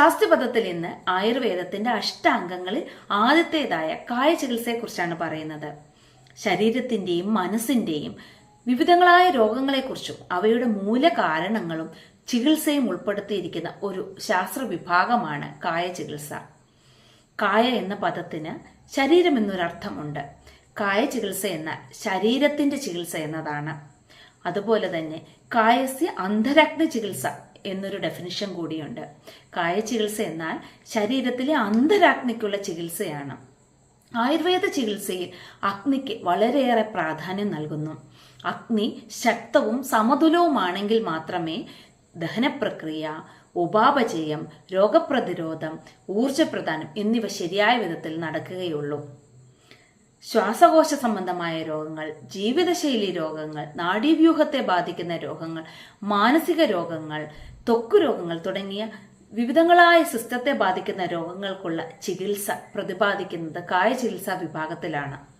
സ്വാസ്ഥ്യപഥത്തിൽ ഇന്ന് ആയുർവേദത്തിന്റെ അഷ്ടാംഗങ്ങളിൽ ആദ്യത്തേതായ കായ ചികിത്സയെക്കുറിച്ചാണ് പറയുന്നത്. ശരീരത്തിന്റെയും മനസ്സിന്റെയും വിവിധങ്ങളായ രോഗങ്ങളെക്കുറിച്ചും അവയുടെ മൂലകാരണങ്ങളും ചികിത്സയും ഉൾപ്പെടുത്തിയിരിക്കുന്ന ഒരു ശാസ്ത്ര വിഭാഗമാണ് കായ ചികിത്സ. കായ എന്ന പദത്തിന് ശരീരം എന്നൊരർത്ഥമുണ്ട്. കായ ചികിത്സ എന്നാൽ ശരീരത്തിന്റെ ചികിത്സ എന്നതാണ്. അതുപോലെ തന്നെ കായസ്യ അന്തരഗ്നി ചികിത്സ എന്നൊരു ഡെഫിനിഷൻ കൂടിയുണ്ട്. കായ ചികിത്സ എന്നാൽ ശരീരത്തിലെ അന്തരാഗ്നിക്കുള്ള ചികിത്സയാണ്. ആയുർവേദ ചികിത്സയിൽ അഗ്നിക്ക് വളരെയേറെ പ്രാധാന്യം നൽകുന്നു. അഗ്നി ശക്തവും സമതുലവുമാണെങ്കിൽ മാത്രമേ ദഹനപ്രക്രിയ, ഉപാപചയം, രോഗപ്രതിരോധം, ഊർജപ്രദാനം എന്നിവ ശരിയായ വിധത്തിൽ നടക്കുകയുള്ളൂ. ശ്വാസകോശ സംബന്ധമായ രോഗങ്ങൾ, ജീവിതശൈലി രോഗങ്ങൾ, നാഡീവ്യൂഹത്തെ ബാധിക്കുന്ന രോഗങ്ങൾ, മാനസിക രോഗങ്ങൾ, ത്വക്ക് രോഗങ്ങൾ തുടങ്ങിയ വിവിധങ്ങളായ സിസ്റ്റത്തെ ബാധിക്കുന്ന രോഗങ്ങൾക്കുള്ള ചികിത്സ പ്രതിപാദിക്കുന്നത് കായ ചികിത്സാ വിഭാഗത്തിലാണ്.